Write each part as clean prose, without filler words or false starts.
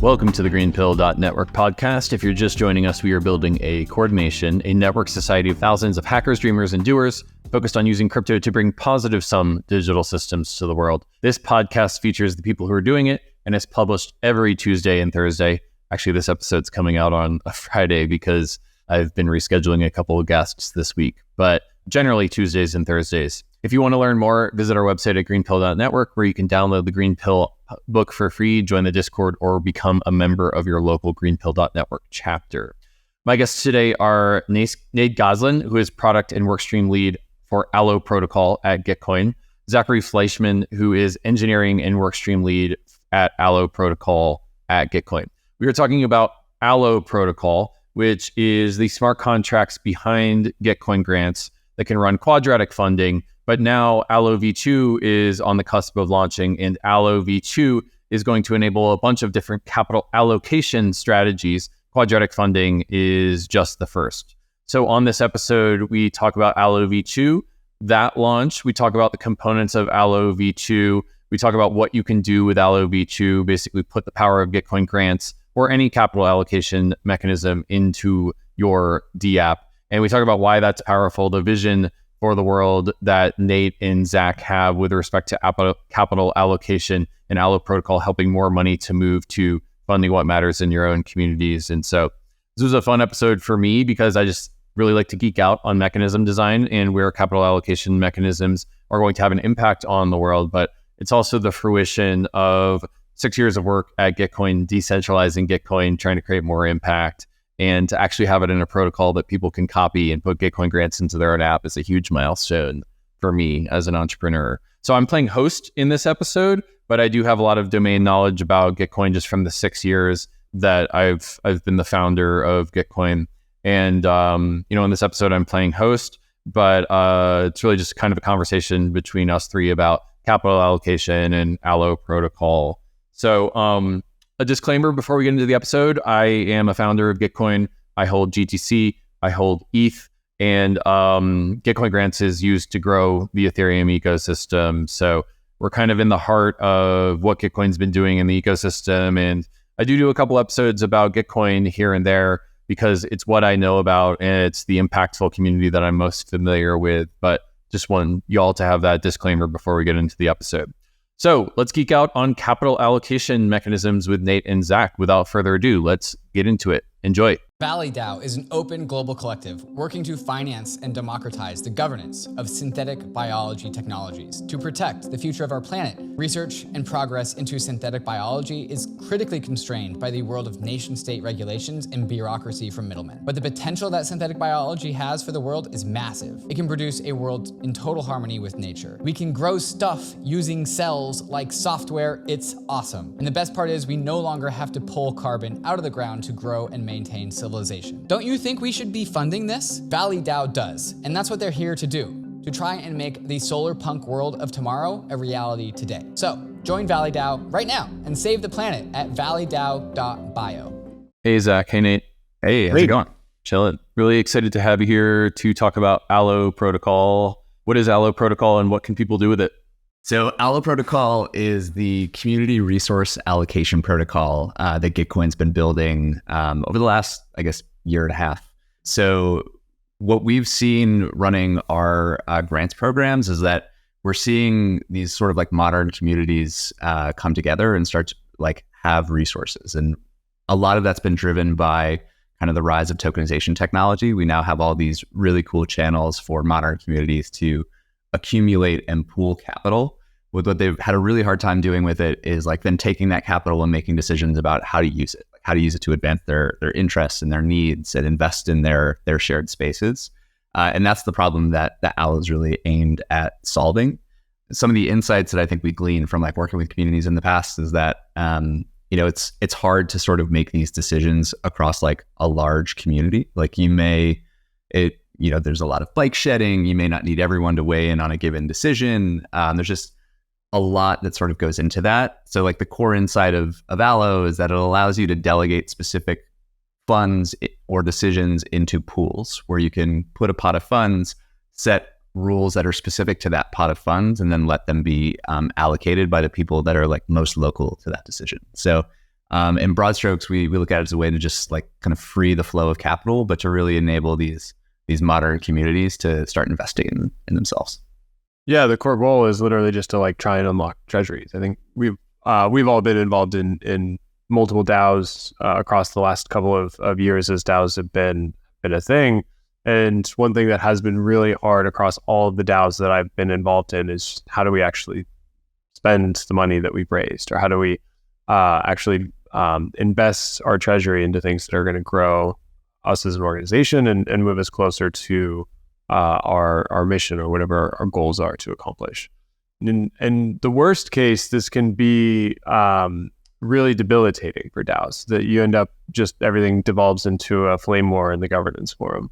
Welcome to the GreenPilled.network podcast. If you're just joining us, we are building a coordination, a network society of thousands of hackers, dreamers, and doers focused on using crypto to bring positive-sum digital systems to the world. This podcast features the people who are doing it, and it's published every Tuesday and Thursday. Actually, this episode's coming out on a Friday because I've been rescheduling a couple of guests this week, but generally Tuesdays and Thursdays. If you want to learn more, visit our website at greenpill.network, where you can download the GreenPilled book for free, join the Discord, or become a member of your local greenpill.network chapter. My guests today are Nate Gosselin, who is product and workstream lead for Allo Protocol at Gitcoin, Zachary Fleischmann, who is engineering and workstream lead at Allo Protocol at Gitcoin. We are talking about Allo Protocol, which is the smart contracts behind Gitcoin grants that can run quadratic funding. But now Allo V2 is on the cusp of launching, and Allo V2 is going to enable a bunch of different capital allocation strategies. Quadratic funding is just the first. So on this episode, we talk about Allo V2, that launch. We talk about the components of Allo V2. We talk about what you can do with Allo V2, basically put the power of Gitcoin grants or any capital allocation mechanism into your DApp. And we talk about why that's powerful, the vision for the world that Nate and Zakk have with respect to capital allocation and Allo Protocol helping more money to move to funding what matters in your own communities. And so this was a fun episode for me because I just really like to geek out on mechanism design and where capital allocation mechanisms are going to have an impact on the world. But it's also the fruition of 6 years of work at Gitcoin, decentralizing Gitcoin, trying to create more impact. And to actually have it in a protocol that people can copy and put Gitcoin grants into their own app is a huge milestone for me as an entrepreneur. So I'm playing host in this episode, but I do have a lot of domain knowledge about Gitcoin just from the 6 years that I've been the founder of Gitcoin. And in this episode I'm playing host, but it's really just kind of a conversation between us three about capital allocation and Allo Protocol. So a disclaimer before we get into the episode, I am a founder of Gitcoin. I hold GTC, I hold ETH, and Gitcoin grants is used to grow the Ethereum ecosystem. So we're kind of in the heart of what Gitcoin's been doing in the ecosystem. And I do a couple episodes about Gitcoin here and there because it's what I know about and it's the impactful community that I'm most familiar with. But just want y'all to have that disclaimer before we get into the episode. So let's geek out on capital allocation mechanisms with Nate and Zakk. Without further ado, let's get into it. Enjoy. ValleyDAO is an open global collective working to finance and democratize the governance of synthetic biology technologies to protect the future of our planet. Research and progress into synthetic biology is critically constrained by the world of nation-state regulations and bureaucracy from middlemen. But the potential that synthetic biology has for the world is massive. It can produce a world in total harmony with nature. We can grow stuff using cells like software. It's awesome. And the best part is we no longer have to pull carbon out of the ground to grow and maintain civilization. Don't you think we should be funding this? ValleyDAO does, and that's what they're here to do, to try and make the SolarPunk world of tomorrow a reality today. So join ValleyDAO right now and save the planet at valleydao.bio. Hey, Zakk. Hey, Nate. Hey, how's it going? Chilling. Really excited to have you here to talk about Allo Protocol. What is Allo Protocol and what can people do with it? So Allo Protocol is the community resource allocation protocol that Gitcoin's been building over the last, year and a half. So what we've seen running our grants programs is that we're seeing these sort of like modern communities come together and start to have resources. And a lot of that's been driven by kind of the rise of tokenization technology. We now have all these really cool channels for modern communities to accumulate and pool capital. With what they've had a really hard time doing with it is then taking that capital and making decisions about how to use it, how to use it to advance their interests and their needs and invest in their shared spaces. And that's the problem that Allo is really aimed at solving. Some of the insights that I think we glean from working with communities in the past is that it's hard to sort of make these decisions across a large community. There's a lot of bike shedding. You may not need everyone to weigh in on a given decision. There's just a lot that sort of goes into that. So the core insight of Allo is that it allows you to delegate specific funds or decisions into pools where you can put a pot of funds, set rules that are specific to that pot of funds, and then let them be allocated by the people that are most local to that decision. So In broad strokes, we look at it as a way to just like kind of free the flow of capital, but to really enable these modern communities to start investing in themselves. Yeah, the core goal is literally just to like try and unlock treasuries. I think we've all been involved in multiple DAOs across the last couple of years as DAOs have been a thing. And one thing that has been really hard across all of the DAOs that I've been involved in is how do we actually spend the money that we've raised, or how do we actually invest our treasury into things that are going to grow us as an organization and move us closer to our mission or whatever our goals are to accomplish. In the worst case, this can be really debilitating for DAOs, that you end up just everything devolves into a flame war in the governance forum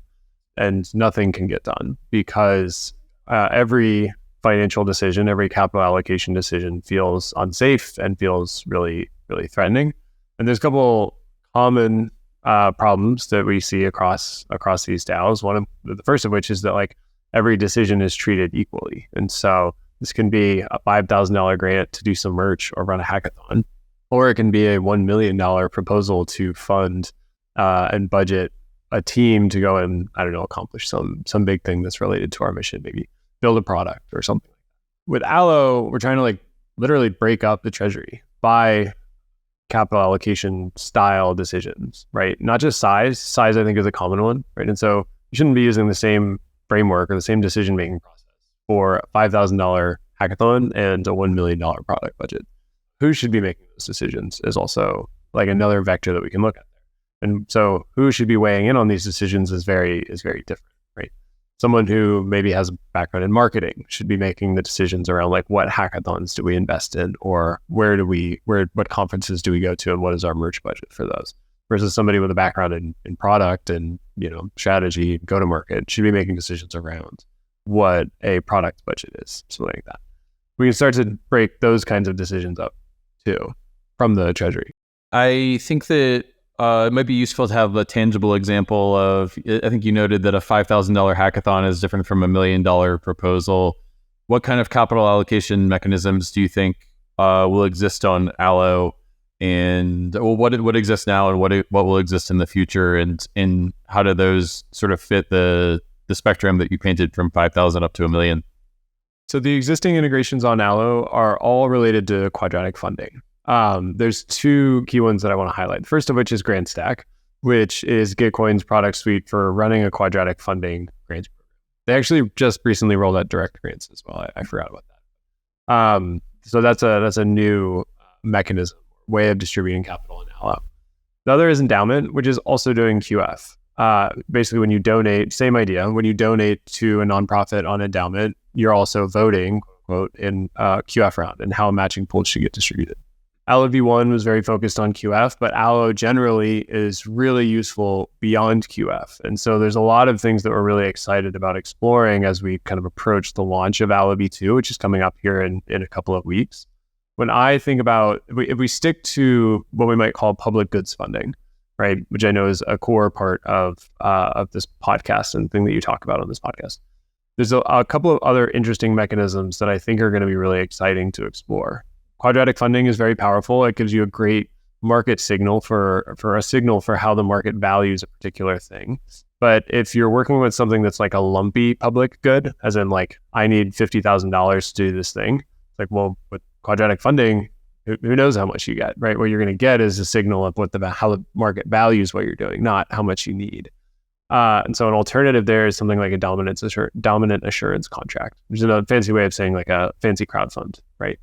and nothing can get done because every financial decision, every capital allocation decision feels unsafe and feels really, really threatening. And there's a couple common problems that we see across these DAOs. The first of which is that like every decision is treated equally. And so this can be a $5,000 grant to do some merch or run a hackathon, or it can be a $1 million proposal to fund and budget a team to go and, I don't know, accomplish some big thing that's related to our mission, maybe build a product or something. With Allo, we're trying to like literally break up the treasury by capital allocation style decisions, right? Not just size. Size, I think, is a common one, right? And so you shouldn't be using the same framework or the same decision-making process for a $5,000 hackathon and a $1 million product budget. Who should be making those decisions is also like another vector that we can look at there. And so who should be weighing in on these decisions is very different, right? Someone who maybe has a background in marketing should be making the decisions around like what hackathons do we invest in, or what conferences do we go to, and what is our merch budget for those, versus somebody with a background in product and, you know, strategy, go to market should be making decisions around what a product budget is, something like that. We can start to break those kinds of decisions up too from the treasury. I think that it might be useful to have a tangible example of, I think you noted that a $5,000 hackathon is different from $1 million proposal. What kind of capital allocation mechanisms do you think will exist on Allo, and what exists now and what will exist in the future, and how do those sort of fit the spectrum that you painted from 5,000 up to 1 million? So the existing integrations on Allo are all related to quadratic funding. There's two key ones that I want to highlight. The first of which is GrantStack, which is Gitcoin's product suite for running a quadratic funding grants program. They actually just recently rolled out direct grants as well. I forgot about that. So that's a new mechanism, way of distributing capital in Allo. The other is endowment, which is also doing QF. Basically, when you donate, same idea. When you donate to a nonprofit on endowment, you're also voting, quote, in QF round and how a matching pool should get distributed. Allo V1 was very focused on QF, but Allo generally is really useful beyond QF. And so there's a lot of things that we're really excited about exploring as we kind of approach the launch of Allo V2, which is coming up here in a couple of weeks. When I think about, if we stick to what we might call public goods funding, right, which I know is a core part of this podcast and thing that you talk about on this podcast, there's a couple of other interesting mechanisms that I think are going to be really exciting to explore. Quadratic funding is very powerful. It gives you a great market signal for how the market values a particular thing. But if you're working with something that's like a lumpy public good, as in like, I need $50,000 to do this thing, it's like, well, with quadratic funding, who knows how much you get, right? What you're going to get is a signal of how the market values what you're doing, not how much you need. And so an alternative there is something like a dominant assurance contract, which is a fancy way of saying like a fancy crowd fund, right?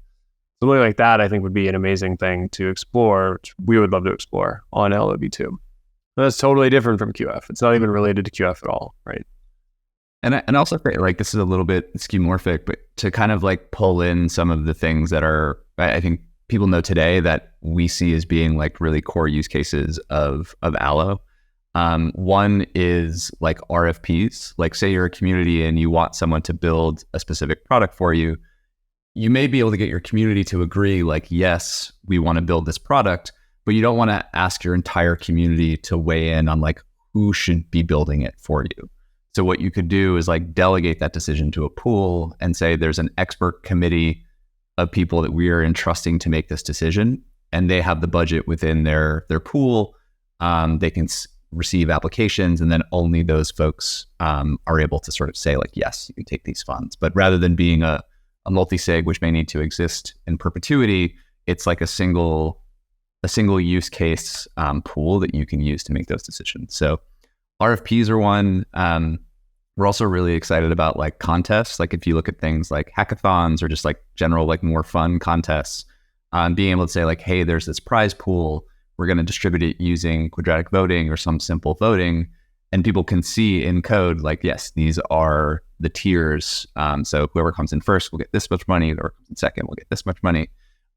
Something like that, I think, would be an amazing thing to explore, which we would love to explore on Allo V2. And that's totally different from QF. It's not even related to QF at all, right? And also, like, this is a little bit skeuomorphic, but to kind of like pull in some of the things that are, I think people know today that we see as being like really core use cases of Allo. One is like RFPs. Like, say you're a community and you want someone to build a specific product for you. You may be able to get your community to agree, like, yes, we want to build this product, but you don't want to ask your entire community to weigh in on like who should be building it for you. So what you could do is like delegate that decision to a pool and say there's an expert committee of people that we are entrusting to make this decision. and they have the budget within their pool. They can receive applications, and then only those folks are able to sort of say like, yes, you can take these funds. But rather than being a multi-sig, which may need to exist in perpetuity, it's like a single use case pool that you can use to make those decisions. So RFPs are one. We're also really excited about like contests. Like if you look at things like hackathons or just like general, like more fun contests, being able to say like, hey, there's this prize pool. We're going to distribute it using quadratic voting or some simple voting. And people can see in code, like, yes, these are the tiers. So whoever comes in first will get this much money, whoever comes in second will get this much money.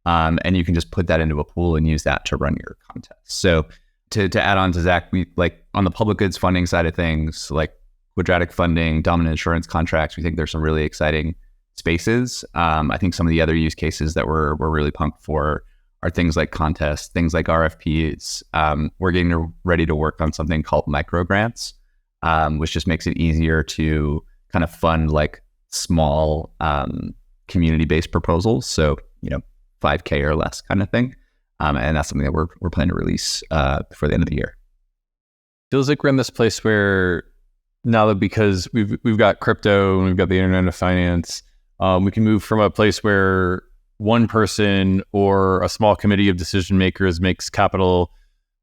And you can just put that into a pool and use that to run your contest. So to add on to Zakk, we like on the public goods funding side of things, like quadratic funding, dominant insurance contracts, we think there's some really exciting spaces. I think some of the other use cases that we're really pumped for are things like contests, things like RFPs. We're getting ready to work on something called micro grants, which just makes it easier to kind of fund like small community-based proposals. So, $5K or less kind of thing. And that's something that we're planning to release before the end of the year. Feels like we're in this place where now that because we've got crypto and we've got the internet of finance, we can move from a place where one person or a small committee of decision makers makes capital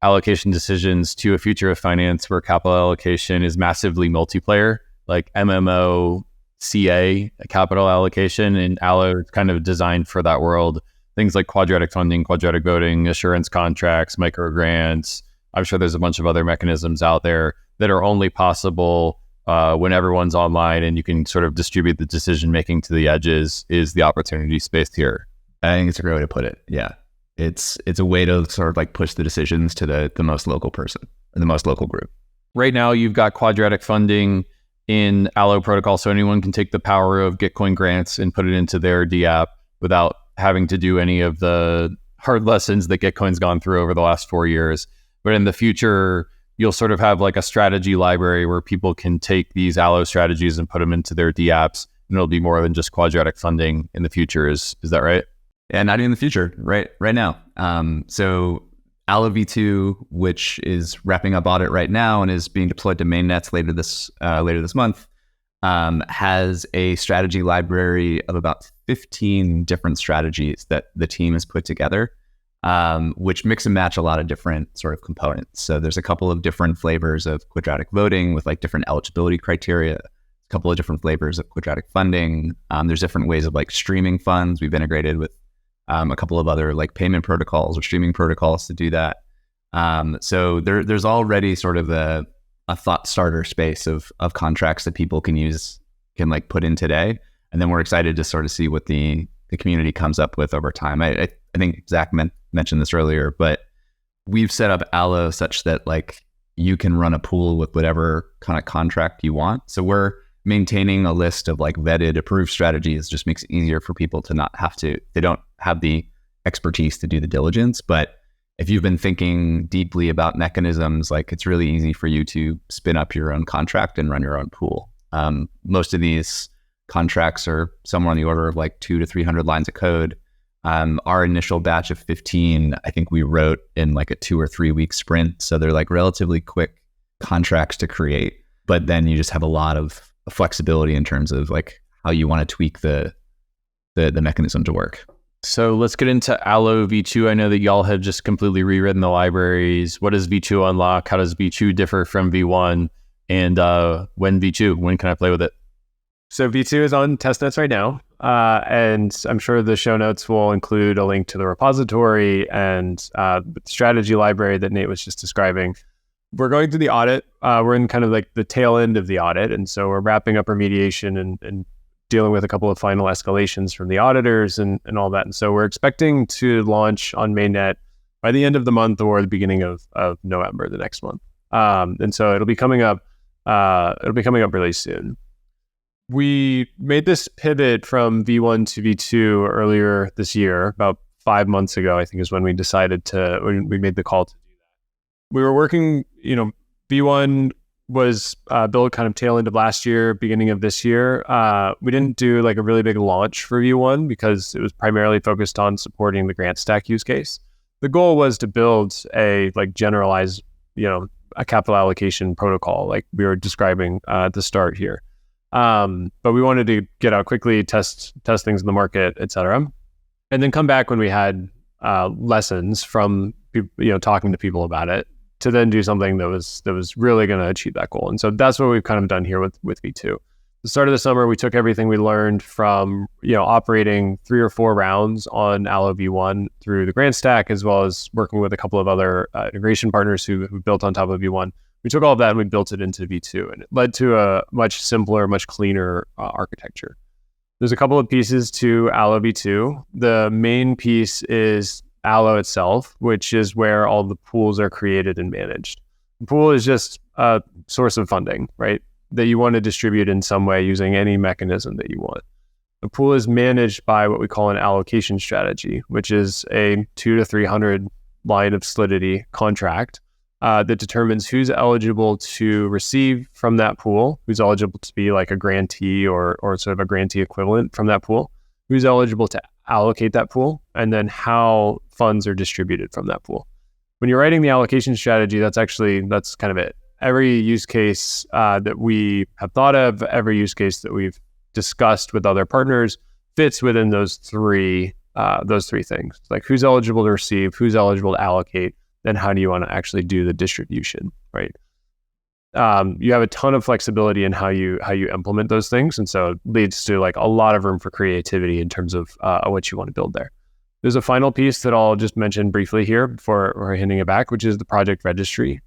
allocation decisions to a future of finance where capital allocation is massively multiplayer, like MMO, CA, capital allocation, and Allo is kind of designed for that world. Things like quadratic funding, quadratic voting, assurance contracts, micro grants. I'm sure there's a bunch of other mechanisms out there that are only possible when everyone's online and you can sort of distribute the decision making to the edges is the opportunity space here. I think it's a great way to put it. Yeah. It's a way to sort of like push the decisions to the most local person, or the most local group. Right now, you've got quadratic funding in Allo Protocol, so anyone can take the power of Gitcoin grants and put it into their DApp without having to do any of the hard lessons that Gitcoin's gone through over the last 4 years. But in the future, you'll sort of have like a strategy library where people can take these Allo strategies and put them into their DApps, and it'll be more than just quadratic funding in the future. Is that right? Yeah, not even in the future, right now. So Allo V2, which is wrapping up audit right now and is being deployed to mainnets later this month, has a strategy library of about 15 different strategies that the team has put together, which mix and match a lot of different sort of components. So there's a couple of different flavors of quadratic voting with like different eligibility criteria, a couple of different flavors of quadratic funding. There's different ways of like streaming funds. We've integrated with a couple of other like payment protocols or streaming protocols to do that. So there's already sort of a thought starter space of contracts that people can like put in today. And then we're excited to sort of see what the community comes up with over time. I think Zakk mentioned this earlier, but we've set up Allo such that like you can run a pool with whatever kind of contract you want. So we're maintaining a list of like vetted, approved strategies. Just makes it easier for people to not have to, they don't have the expertise to do the diligence. But if you've been thinking deeply about mechanisms, like it's really easy for you to spin up your own contract and run your own pool. Most of these contracts are somewhere on the order of like 200 to 300 lines of code. Our initial batch of 15, I think we wrote in like a 2 or 3 week sprint. So they're like relatively quick contracts to create, but then you just have a lot of flexibility in terms of like how you want to tweak the mechanism to work. So let's get into Allo V2. I know that y'all have just completely rewritten the libraries. What does V2 unlock? How does V2 differ from V1? And when can I play with it? So V2 is on testnets right now. And I'm sure the show notes will include a link to the repository and the strategy library that Nate was just describing. We're going through the audit. We're in kind of like the tail end of the audit. And so we're wrapping up remediation and dealing with a couple of final escalations from the auditors and all that. And so we're expecting to launch on mainnet by the end of the month or the beginning of November, the next month. And so it'll be coming up really soon. We made this pivot from V1 to V2 earlier this year, about 5 months ago, I think is when we decided when we made the call to do that. We were working, V1 was built kind of tail end of last year, beginning of this year. We didn't do like a really big launch for V1 because it was primarily focused on supporting the grant stack use case. the goal was to build a like generalized, a capital allocation protocol, like we were describing at the start here. But we wanted to get out quickly, test things in the market, et cetera, and then come back when we had lessons from talking to people about it, to then do something that was really going to achieve that goal. And so that's what we've kind of done here with V2. The start of the summer, we took everything we learned from operating 3 or 4 rounds on Allo V1 through the grant stack, as well as working with a couple of other integration partners who built on top of V1. We took all of that and we built it into V2, and it led to a much simpler, much cleaner architecture. There's a couple of pieces to Allo V2. The main piece is Allo itself, which is where all the pools are created and managed. The pool is just a source of funding, right, that you want to distribute in some way using any mechanism that you want. The pool is managed by what we call an allocation strategy, which is a 200 to 300 line of solidity contract that determines who's eligible to receive from that pool, who's eligible to be like a grantee or sort of a grantee equivalent from that pool, who's eligible to allocate that pool, and then how funds are distributed from that pool. When you're writing the allocation strategy, that's kind of it. Every use case that we have thought of, every use case that we've discussed with other partners fits within those three things. Like who's eligible to receive, who's eligible to allocate, then how do you want to actually do the distribution, right? You have a ton of flexibility in how you implement those things, and so it leads to like a lot of room for creativity in terms of what you want to build there. There's a final piece that I'll just mention briefly here before we're handing it back, which is the project registry.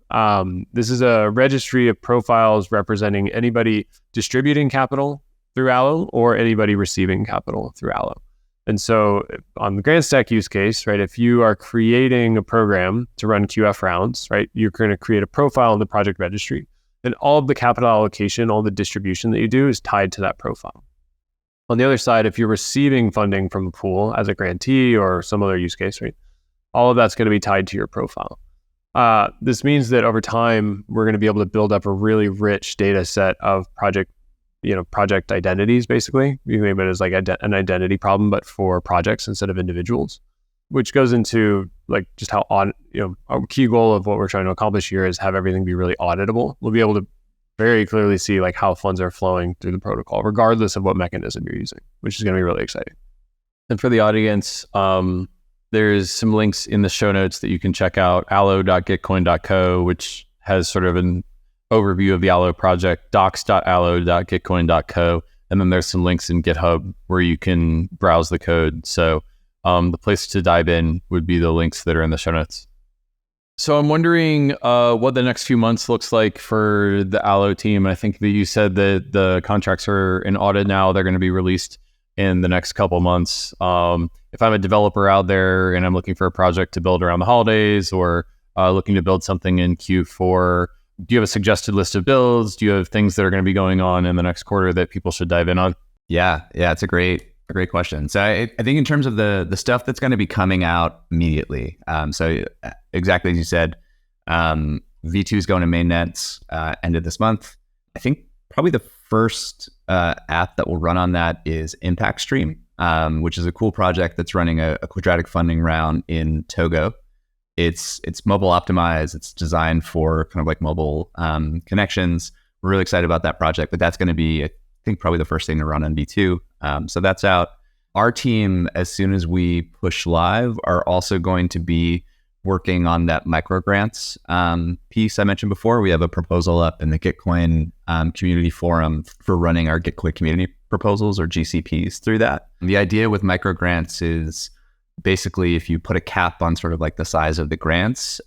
This is a registry of profiles representing anybody distributing capital through Allo or anybody receiving capital through Allo. And so on the grant stack use case, right, if you are creating a program to run QF rounds, right, you're going to create a profile in the project registry, and all of the capital allocation, all the distribution that you do is tied to that profile. On the other side, if you're receiving funding from a pool as a grantee or some other use case, right, all of that's going to be tied to your profile. This means that over time, we're going to be able to build up a really rich data set of project identities, basically. You can think of it as like an identity problem, but for projects instead of individuals, which goes into like just how our key goal of what we're trying to accomplish here is have everything be really auditable. We'll be able to very clearly see like how funds are flowing through the protocol, regardless of what mechanism you're using, which is going to be really exciting. And for the audience, there's some links in the show notes that you can check out. Allo.gitcoin.co, which has sort of an overview of the Allo project, docs.allo.gitcoin.co, and then there's some links in GitHub where you can browse the code. So the place to dive in would be the links that are in the show notes. So I'm wondering what the next few months looks like for the Allo team. I think that you said that the contracts are in audit now. They're going to be released in the next couple months. If I'm a developer out there and I'm looking for a project to build around the holidays or looking to build something in Q4, do you have a suggested list of builds? Do you have things that are going to be going on in the next quarter that people should dive in on? Yeah, it's a great question. So I think in terms of the stuff that's going to be coming out immediately, so exactly as you said, V2 is going to mainnets end of this month. I think probably the first app that will run on that is Impact Stream, which is a cool project that's running a quadratic funding round in Togo. It's mobile optimized. It's designed for kind of like mobile connections. We're really excited about that project, but that's going to be, I think, probably the first thing to run on V2. So that's out. Our team, as soon as we push live, are also going to be working on that microgrants piece I mentioned before. We have a proposal up in the Gitcoin community forum for running our Gitcoin community proposals, or GCPs, through that. And the idea with microgrants is basically if you put a cap on sort of like the size of the grants,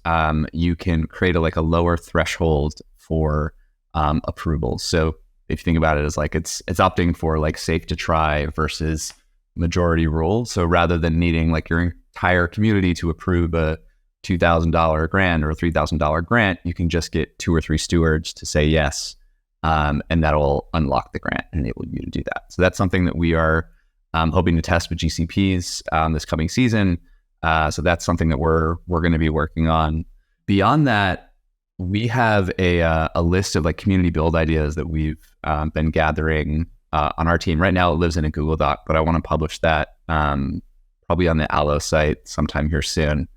you can create a lower threshold for approvals. So if you think about it as like it's opting for like safe to try versus majority rule. So rather than needing like your entire community to approve a $2,000 grant or a $3,000 grant, you can just get 2 or 3 stewards to say yes, and that'll unlock the grant and enable you to do that. So that's something that we are hoping to test with GCPs this coming season. So that's something that we're going to be working on. Beyond that, we have a list of like community build ideas that we've been gathering on our team. Right now it lives in a Google Doc, but I want to publish that probably on the Allo site sometime here soon.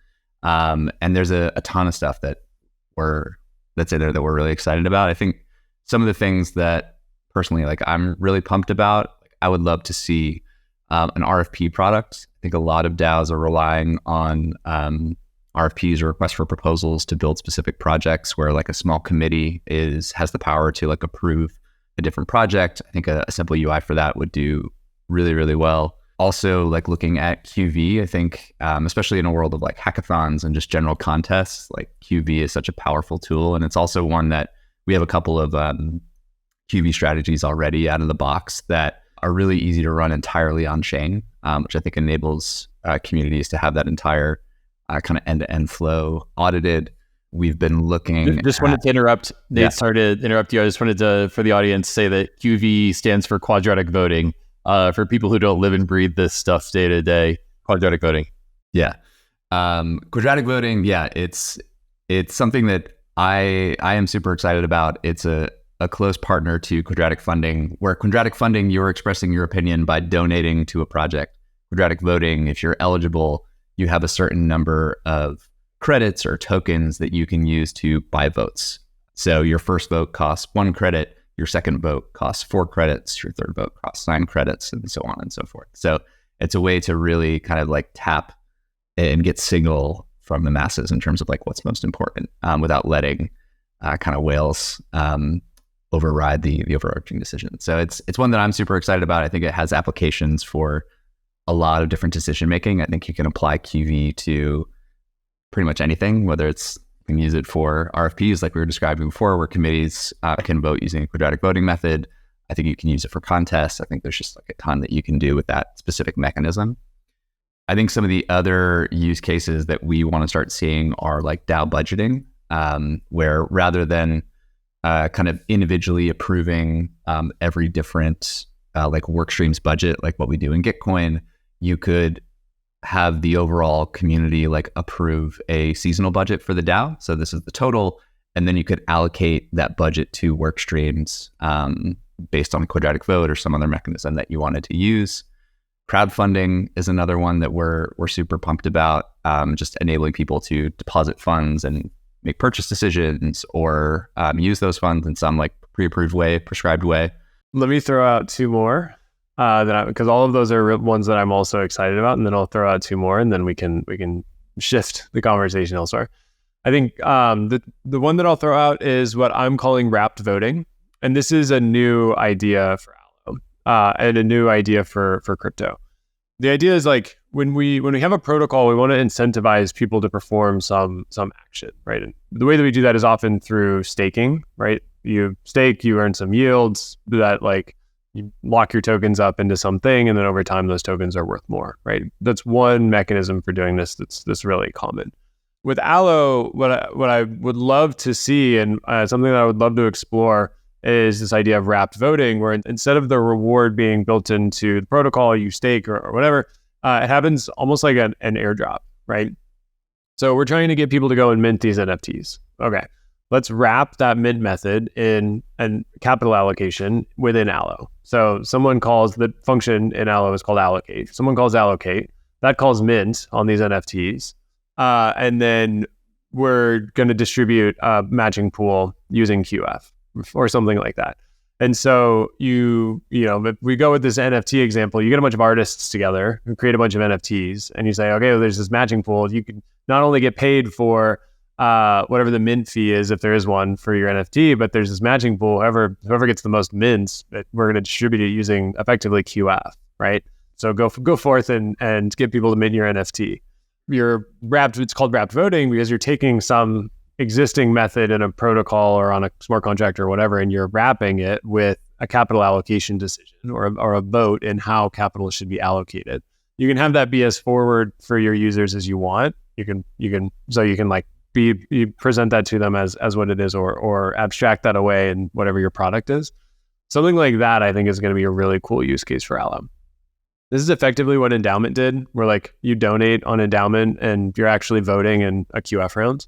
And there's a ton of stuff that's in there that we're really excited about. I think some of the things that personally, like, I'm really pumped about, like, I would love to see an RFP product. I think a lot of DAOs are relying on RFPs or requests for proposals to build specific projects where like a small committee has the power to like approve a different project. I think a simple UI for that would do really, really well. Also, like looking at QV, I think, especially in a world of like hackathons and just general contests, like QV is such a powerful tool. And it's also one that we have a couple of QV strategies already out of the box that are really easy to run entirely on chain, which I think enables communities to have that entire kind of end-to-end flow audited. We've been looking. Just wanted to interrupt. Nate, sorry to interrupt you. I just wanted to, for the audience, say that QV stands for quadratic voting. For people who don't live and breathe this stuff day to day, quadratic voting. Yeah, quadratic voting. Yeah, it's something that I am super excited about. It's a close partner to quadratic funding, where quadratic funding, you're expressing your opinion by donating to a project. Quadratic voting, if you're eligible, you have a certain number of credits or tokens that you can use to buy votes. So your first vote costs 1 credit, your second vote costs 4 credits, your third vote costs 9 credits, and so on and so forth. So it's a way to really kind of like tap and get signal from the masses in terms of like what's most important, without letting kind of whales override the overarching decision. So it's one that I'm super excited about. I think it has applications for a lot of different decision making. I think you can apply QV to pretty much anything, whether it's, you can use it for RFPs like we were describing before, where committees can vote using a quadratic voting method. I think you can use it for contests. I think there's just like a ton that you can do with that specific mechanism. I think some of the other use cases that we want to start seeing are like DAO budgeting, where rather than kind of individually approving every different like work streams budget, like what we do in Gitcoin, you could have the overall community like approve a seasonal budget for the DAO. So this is the total, and then you could allocate that budget to work streams based on a quadratic vote or some other mechanism that you wanted to use. Crowdfunding is another one that we're super pumped about, just enabling people to deposit funds and make purchase decisions or use those funds in some like pre-approved way, prescribed way. Let me throw out 2 more. Because all of those are ones that I'm also excited about, and then I'll throw out 2 more, and then we can shift the conversation elsewhere. I think the one that I'll throw out is what I'm calling wrapped voting, and this is a new idea for Allo and a new idea for crypto. The idea is like when we have a protocol, we want to incentivize people to perform some action, right? And the way that we do that is often through staking, right? You stake, you earn some yields that like you lock your tokens up into something, and then over time those tokens are worth more, right? That's one mechanism for doing this that's really common. With Allo, what I would love to see, and something that I would love to explore, is this idea of wrapped voting, where instead of the reward being built into the protocol, you stake or whatever, it happens almost like an airdrop, right? So we're trying to get people to go and mint these NFTs. Okay, let's wrap that mint method in a capital allocation within Allo. So someone calls the function in Allo is called allocate. Someone calls allocate. That calls mint on these NFTs. And then we're going to distribute a matching pool using QF or something like that. And so you know, if we go with this NFT example, you get a bunch of artists together who create a bunch of NFTs, and you say, okay, well, there's this matching pool. You can not only get paid for whatever the mint fee is, if there is one for your NFT, but there's this matching pool. Whoever gets the most mints, we're going to distribute it using effectively QF, right? So go forth and get people to mint your NFT. It's called wrapped voting because you're taking some existing method in a protocol or on a smart contract or whatever, and you're wrapping it with a capital allocation decision or a vote in how capital should be allocated. You can have that be as forward for your users as you want. You can like you present that to them as what it is, or abstract that away in whatever your product is. Something like that, I think, is going to be a really cool use case for Allo. This is effectively what Endowment did, where like you donate on Endowment and you're actually voting in a QF round.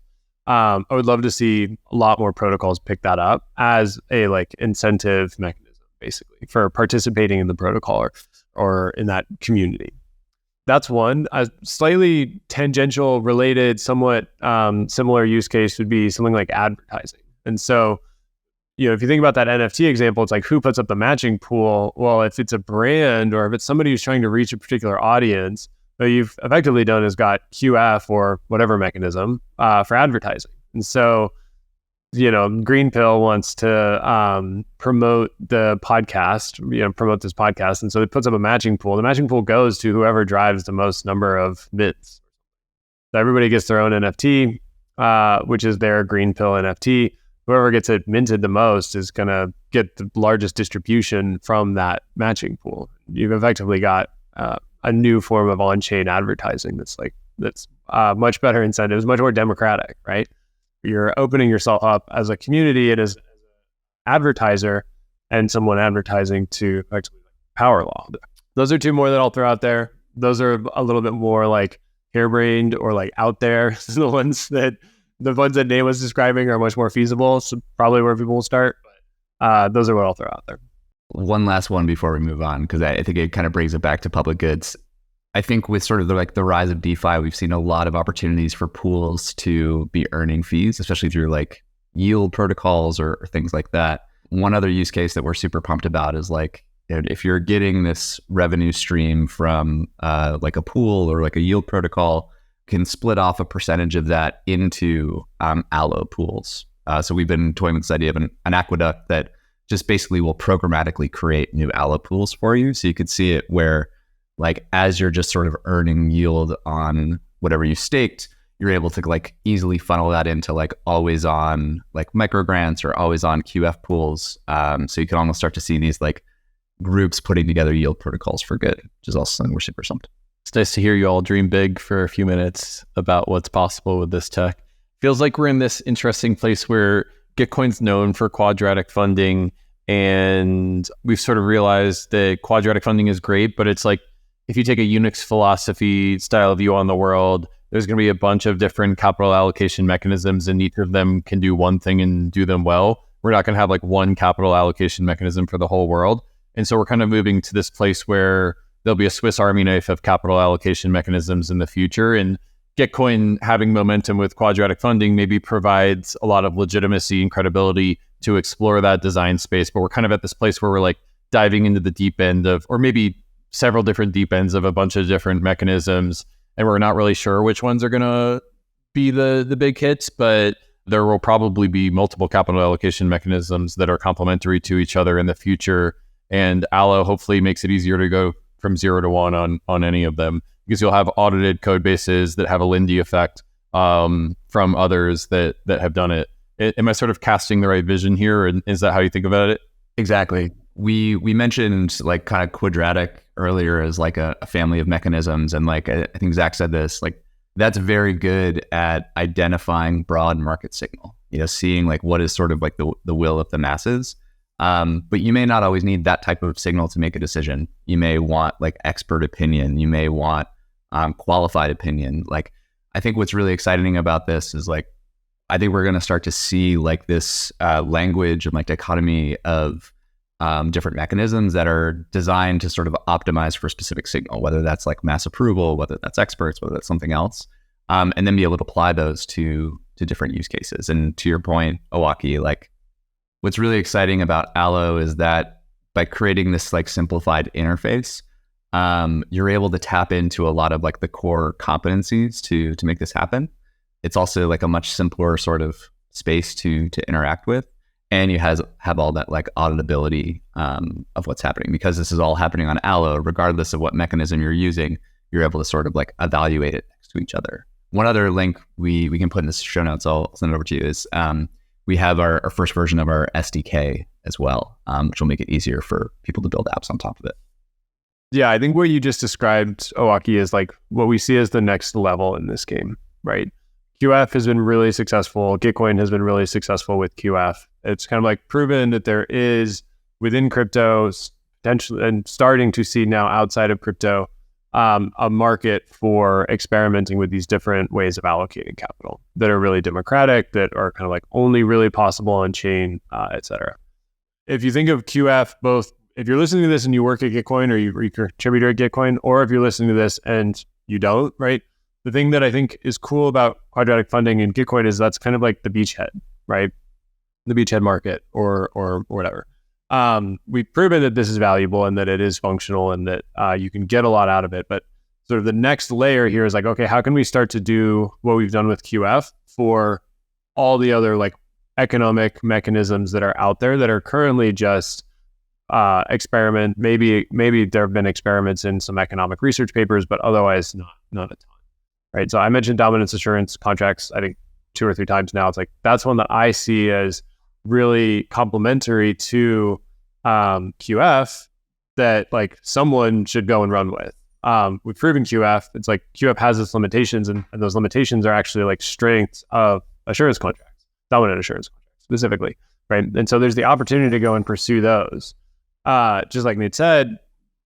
I would love to see a lot more protocols pick that up as a like incentive mechanism, basically, for participating in the protocol or in that community. That's one. A slightly tangential, related, somewhat similar use case would be something like advertising. And so, if you think about that NFT example, it's like, who puts up the matching pool? Well, if it's a brand or if it's somebody who's trying to reach a particular audience, what you've effectively done is got QF or whatever mechanism for advertising. And so, GreenPill wants to promote the podcast, promote this podcast. And so it puts up a matching pool. The matching pool goes to whoever drives the most number of mints. So everybody gets their own NFT, which is their GreenPill NFT. Whoever gets it minted the most is going to get the largest distribution from that matching pool. You've effectively got a new form of on-chain advertising that's much better incentives, much more democratic, right? You're opening yourself up as a community and as an advertiser and someone advertising to actually power law. Those are two more that I'll throw out there. Those are a little bit more like harebrained or like out there. The ones that Nate was describing are much more feasible. So probably where people will start. But those are what I'll throw out there. One last one before we move on, because I think it kind of brings it back to public goods. I think with sort of the rise of DeFi, we've seen a lot of opportunities for pools to be earning fees, especially through like yield protocols or things like that. One other use case that we're super pumped about is like, if you're getting this revenue stream from like a pool or like a yield protocol, can split off a percentage of that into Allo pools. So we've been toying with this idea of an aqueduct that just basically will programmatically create new Allo pools for you. So you could see it where, like, as you're just sort of earning yield on whatever you staked, you're able to like easily funnel that into like always on like micro grants or always on QF pools. So you can almost start to see these like groups putting together yield protocols for good, which is also something we're super pumped. It's nice to hear you all dream big for a few minutes about what's possible with this tech. Feels like we're in this interesting place where Gitcoin's known for quadratic funding, and we've sort of realized that quadratic funding is great, but it's like, if you take a Unix philosophy style view on the world, there's going to be a bunch of different capital allocation mechanisms, and each of them can do one thing and do them well. We're not going to have like one capital allocation mechanism for the whole world. And so we're kind of moving to this place where there'll be a Swiss Army knife of capital allocation mechanisms in the future. And Gitcoin having momentum with quadratic funding maybe provides a lot of legitimacy and credibility to explore that design space. But we're kind of at this place where we're like diving into the deep end of, or maybe several different deep ends of a bunch of different mechanisms. And we're not really sure which ones are going to be the big hits, but there will probably be multiple capital allocation mechanisms that are complementary to each other in the future. And Allo hopefully makes it easier to go from 0 to 1 on any of them, because you'll have audited code bases that have a Lindy effect from others that have done it. Am I sort of casting the right vision here? And is that how you think about it? Exactly. We mentioned like kind of quadratic earlier as like a family of mechanisms. And like, I think Zakk said this, like that's very good at identifying broad market signal, seeing like what is sort of like the will of the masses. But you may not always need that type of signal to make a decision. You may want like expert opinion. You may want qualified opinion. Like, I think what's really exciting about this is like, I think we're going to start to see like this language and like dichotomy of different mechanisms that are designed to sort of optimize for a specific signal, whether that's like mass approval, whether that's experts, whether that's something else, and then be able to apply those to different use cases. And to your point, Owaki, like what's really exciting about Allo is that by creating this like simplified interface, you're able to tap into a lot of like the core competencies to make this happen. It's also like a much simpler sort of space to interact with. And you have all that like auditability of what's happening, because this is all happening on Allo, regardless of what mechanism you're using. You're able to sort of like evaluate it next to each other. One other link we can put in the show notes, I'll send it over to you, is we have our first version of our SDK as well, which will make it easier for people to build apps on top of it. Yeah, I think what you just described, Owaki, is like what we see as the next level in this game, right? QF has been really successful. Gitcoin has been really successful with QF. It's kind of like proven that there is within crypto potentially, and starting to see now outside of crypto, a market for experimenting with these different ways of allocating capital that are really democratic, that are kind of like only really possible on chain, et cetera. If you think of QF both if you're listening to this and you work at Gitcoin or you're a contributor at Gitcoin, or if you're listening to this and you don't, right? The thing that I think is cool about quadratic funding in Gitcoin is that's kind of like the beachhead, right? The beachhead market or whatever. We've proven that this is valuable and that it is functional and that you can get a lot out of it. But sort of the next layer here is like, okay, how can we start to do what we've done with QF for all the other like economic mechanisms that are out there that are currently just experiment. Maybe there have been experiments in some economic research papers, but otherwise not a ton, right? So I mentioned dominance assurance contracts, I think 2 or 3 times now. It's like, that's one that I see as really complementary to QF that like someone should go and run with. We've proven QF. It's like QF has its limitations, and those limitations are actually like strengths of assurance contracts, dominant assurance contracts specifically, right? And so there's the opportunity to go and pursue those. Just like Nate said,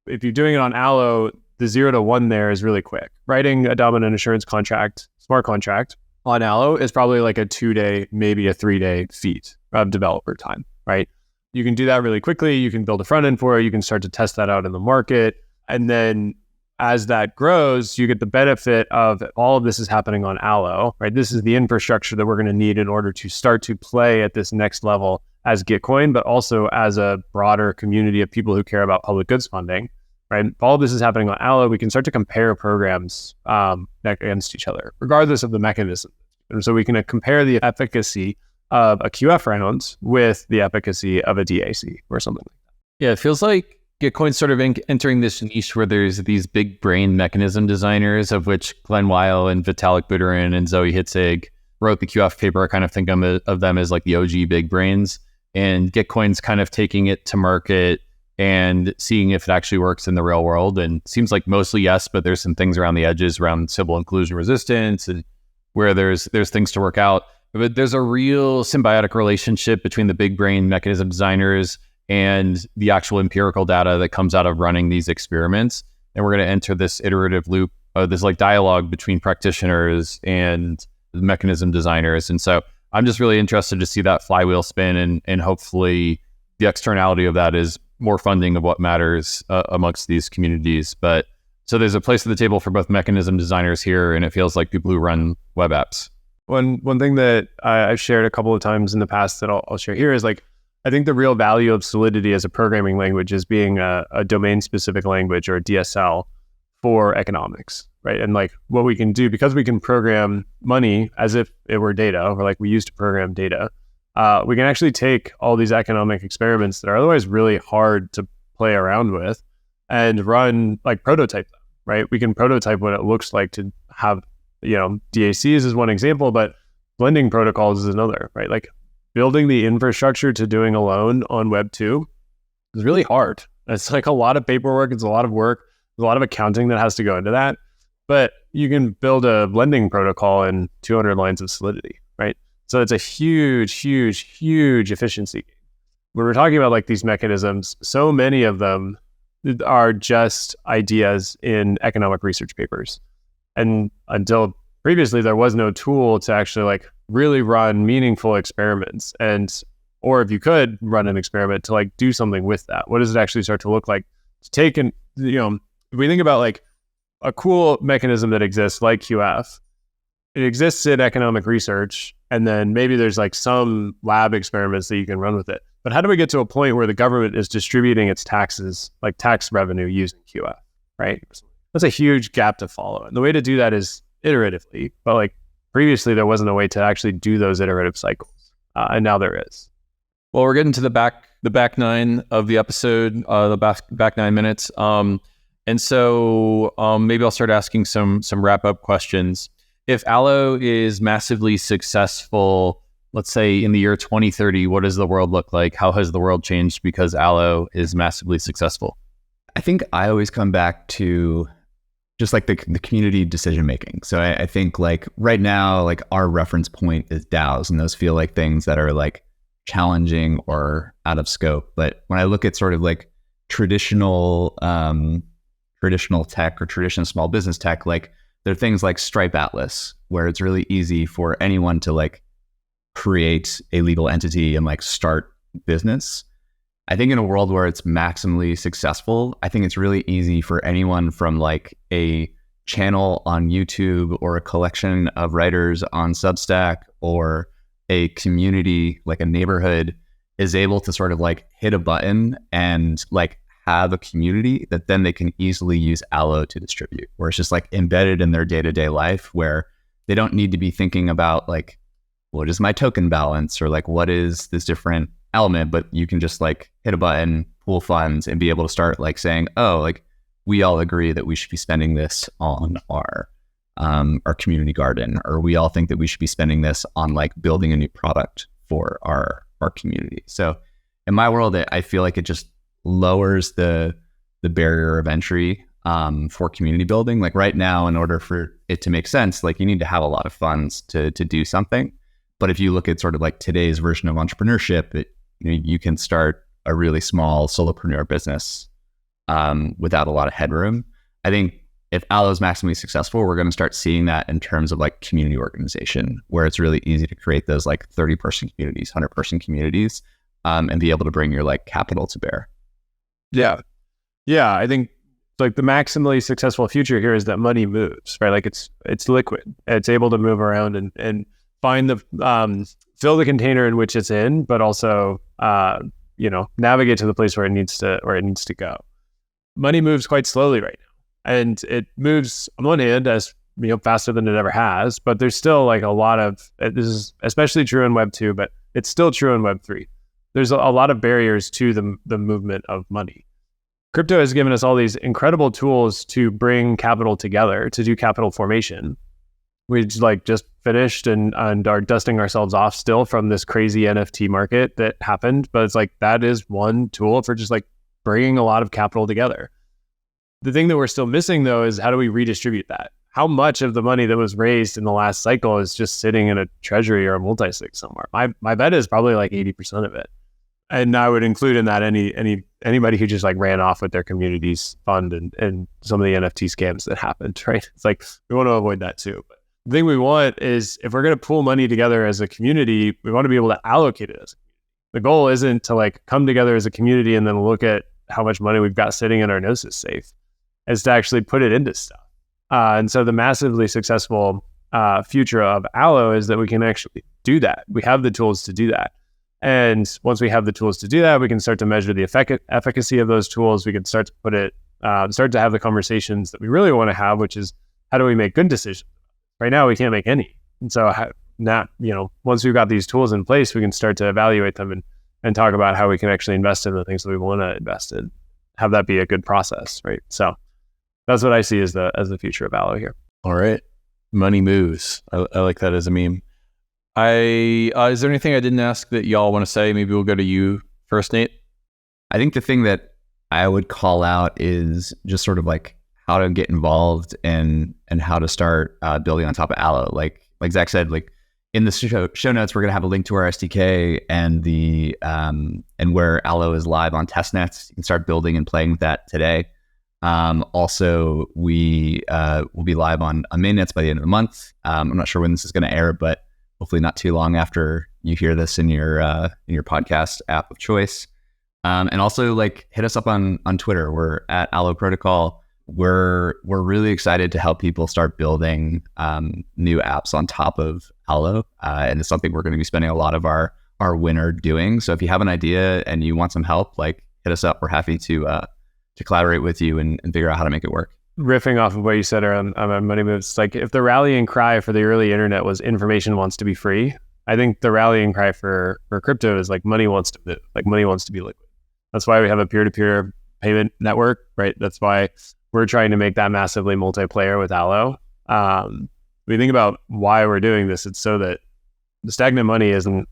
if you're doing it on Allo, the 0 to 1 there is really quick. Writing a dominant assurance contract, smart contract on Allo is probably like a 2-day, maybe a 3-day feat of developer time, right? You can do that really quickly. You can build a front end for it. You can start to test that out in the market. And then as that grows, you get the benefit of all of this is happening on Allo, right? This is the infrastructure that we're going to need in order to start to play at this next level as Gitcoin, but also as a broader community of people who care about public goods funding, right? All of this is happening on Allo. We can start to compare programs against each other, regardless of the mechanism. And so we can compare the efficacy of a QF round with the efficacy of a DAC or something like that. Yeah, it feels like Gitcoin's sort of entering this niche where there's these big brain mechanism designers, of which Glenn Weil and Vitalik Buterin and Zoe Hitzig wrote the QF paper. I kind of think of them as like the OG big brains. And Gitcoin's kind of taking it to market and seeing if it actually works in the real world. And it seems like mostly yes, but there's some things around the edges around Sybil inclusion resistance and where there's things to work out. But there's a real symbiotic relationship between the big brain mechanism designers and the actual empirical data that comes out of running these experiments. And we're going to enter this iterative loop, this like dialogue between practitioners and the mechanism designers. And so I'm just really interested to see that flywheel spin, and hopefully the externality of that is more funding of what matters amongst these communities. But so there's a place at the table for both mechanism designers here, and it feels like people who run web apps. One thing that I've shared a couple of times in the past that I'll share here is like, I think the real value of Solidity as a programming language is being a domain-specific language or a DSL for economics, right? And like what we can do, because we can program money as if it were data, or like we used to program data, we can actually take all these economic experiments that are otherwise really hard to play around with and run, like prototype them, right? We can prototype what it looks like to have, DACs is one example, but blending protocols is another, right? Like building the infrastructure to doing a loan on Web 2 is really hard. It's like a lot of paperwork. It's a lot of work. There's a lot of accounting that has to go into that. But you can build a blending protocol in 200 lines of Solidity, right? So it's a huge, huge, huge efficiency. When we're talking about like these mechanisms, so many of them are just ideas in economic research papers. And until previously, there was no tool to actually like really run meaningful experiments. Or if you could run an experiment to like do something with that, what does it actually start to look like? To take if we think about like a cool mechanism that exists like QF, it exists in economic research, and then maybe there's like some lab experiments that you can run with it. But how do we get to a point where the government is distributing its taxes, like tax revenue, using QF, right? That's a huge gap to follow. And the way to do that is iteratively, but like previously there wasn't a way to actually do those iterative cycles. And now there is. Well, we're getting to the back 9 of the episode, the back 9 minutes. And so maybe I'll start asking some wrap up questions. If Allo is massively successful, let's say in the year 2030, what does the world look like? How has the world changed because Allo is massively successful? I think I always come back to just like the community decision making. So I think like right now, like our reference point is DAOs, and those feel like things that are like challenging or out of scope. But when I look at sort of like traditional tech or traditional small business tech, like there are things like Stripe Atlas, where it's really easy for anyone to like create a legal entity and like start business. I think in a world where it's maximally successful, I think it's really easy for anyone from like a channel on YouTube or a collection of writers on Substack or a community, like a neighborhood, is able to sort of like hit a button and like have a community that then they can easily use Allo to distribute, where it's just like embedded in their day-to-day life, where they don't need to be thinking about like, what is my token balance or like, what is this different element, but you can just like hit a button, pool funds, and be able to start like saying, oh, like we all agree that we should be spending this on our community garden, or we all think that we should be spending this on like building a new product for our community. So in my world, I feel like it just lowers the barrier of entry for community building. Like right now, in order for it to make sense, like you need to have a lot of funds to do something. But if you look at sort of like today's version of entrepreneurship, you can start a really small solopreneur business without a lot of headroom. I think if Allo is maximally successful, we're going to start seeing that in terms of like community organization, where it's really easy to create those like 30-person communities, 100-person communities, and be able to bring your like capital to bear. Yeah. I think like the maximally successful future here is that money moves, right? Like it's liquid. It's able to move around and find the fill the container in which it's in, but also navigate to the place where it needs to go. Money moves quite slowly right now, and it moves on one hand as faster than it ever has, but there's still like a lot of, this is especially true in Web 2, but it's still true in Web 3. There's a lot of barriers to the movement of money. Crypto has given us all these incredible tools to bring capital together, to do capital formation. We just finished and are dusting ourselves off still from this crazy NFT market that happened. But it's like, that is one tool for just like bringing a lot of capital together. The thing that we're still missing though is, how do we redistribute that? How much of the money that was raised in the last cycle is just sitting in a treasury or a multi-sig somewhere? My bet is probably like 80% of it. And I would include in that anybody who just like ran off with their community's fund and some of the NFT scams that happened, right? It's like, we want to avoid that too. But the thing we want is, if we're going to pool money together as a community, we want to be able to allocate it as a community. The goal isn't to like come together as a community and then look at how much money we've got sitting in our Gnosis safe. It's to actually put it into stuff. And so the massively successful future of Allo is that we can actually do that. We have the tools to do that. And once we have the tools to do that, we can start to measure the efficacy of those tools. We can start to start to have the conversations that we really want to have, which is, how do we make good decisions? Right now, we can't make any. And so once we've got these tools in place, we can start to evaluate them and talk about how we can actually invest in the things that we want to invest in, have that be a good process, right? So that's what I see as the future of Allo here. All right. Money moves. I like that as a meme. Is there anything I didn't ask that y'all want to say? Maybe we'll go to you first, Nate. I think the thing that I would call out is just sort of like how to get involved and how to start building on top of Allo. Like Zakk said, like in the show notes, we're going to have a link to our SDK and where Allo is live on testnets. You can start building and playing with that today. Also, we will be live on mainnets by the end of the month. I'm not sure when this is going to air, but hopefully not too long after you hear this in your podcast app of choice. And also like hit us up on Twitter. We're at Allo Protocol. We're really excited to help people start building new apps on top of Allo. And it's something we're going to be spending a lot of our winter doing. So if you have an idea and you want some help, like hit us up. We're happy to collaborate with you and figure out how to make it work. Riffing off of what you said around money moves, like if the rallying cry for the early internet was information wants to be free, I think the rallying cry for crypto is like money wants to move, like money wants to be liquid. That's why we have a peer-to-peer payment network, right? That's why we're trying to make that massively multiplayer with Allo. We think about why we're doing this. It's so that the stagnant money isn't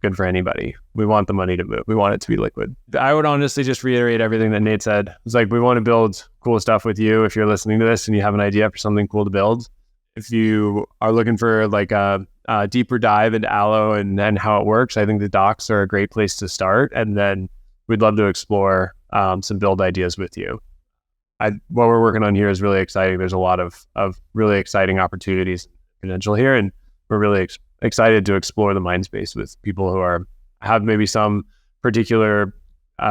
good for anybody. We want the money to move. We want it to be liquid. I would honestly just reiterate everything that Nate said. It's like, we want to build cool stuff with you. If you're listening to this and you have an idea for something cool to build, if you are looking for like a deeper dive into Allo and how it works, I think the docs are a great place to start. And then we'd love to explore some build ideas with you. What we're working on here is really exciting. There's a lot of really exciting opportunities and potential here, and we're really excited to explore the mind space with people who have maybe some particular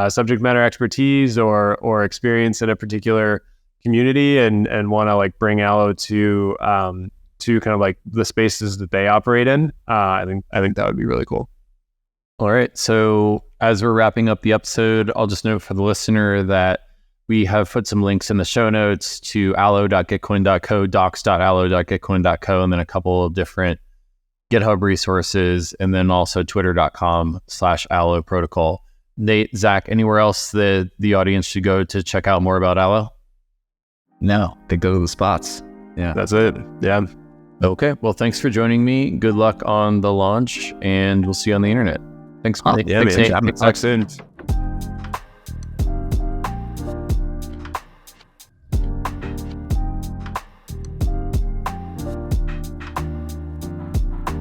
subject matter expertise or experience in a particular community and want to like bring Allo to kind of like the spaces that they operate in, I think that would be really cool. All right. So as we're wrapping up the episode, I'll just note for the listener that we have put some links in the show notes to allo.gitcoin.co, docs.allo.gitcoin.co, and then a couple of different GitHub resources, and then also twitter.com/Allo Protocol. Nate, Zakk, anywhere else that the audience should go to check out more about Allo? No, they go to the spots. Yeah. That's it. Yeah. Okay. Well, thanks for joining me. Good luck on the launch, and we'll see you on the internet. Thanks. Nate. Yeah, Thanks, man. Nate. Talk soon.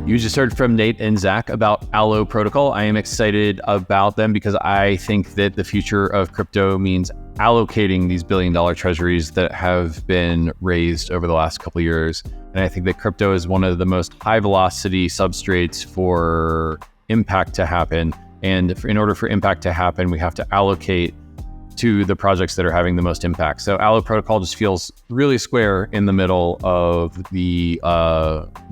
You just heard from Nate and Zakk about Allo Protocol. I am excited about them because I think that the future of crypto means allocating these billion-dollar treasuries that have been raised over the last couple of years. And I think that crypto is one of the most high-velocity substrates for impact to happen. And in order for impact to happen, we have to allocate to the projects that are having the most impact. So Allo Protocol just feels really square in the middle of the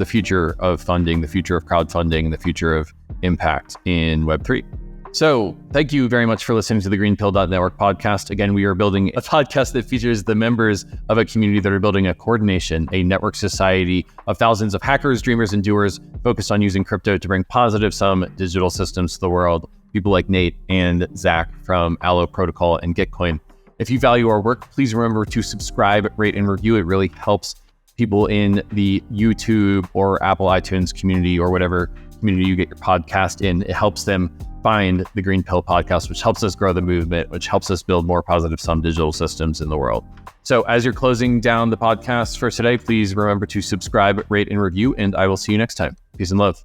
future of funding, the future of crowdfunding, and the future of impact in Web3. So thank you very much for listening to the GreenPilled.network podcast. Again, we are building a podcast that features the members of a community that are building a coordination, a network society of thousands of hackers, dreamers, and doers focused on using crypto to bring positive sum digital systems to the world. People like Nate and Zakk from Allo Protocol and Gitcoin. If you value our work, please remember to subscribe, rate, and review. It really helps people in the YouTube or Apple iTunes community or whatever community you get your podcast in. It helps them find the Green Pill podcast, which helps us grow the movement, which helps us build more positive sum digital systems in the world. So as you're closing down the podcast for today, please remember to subscribe, rate, and review, and I will see you next time. Peace and love.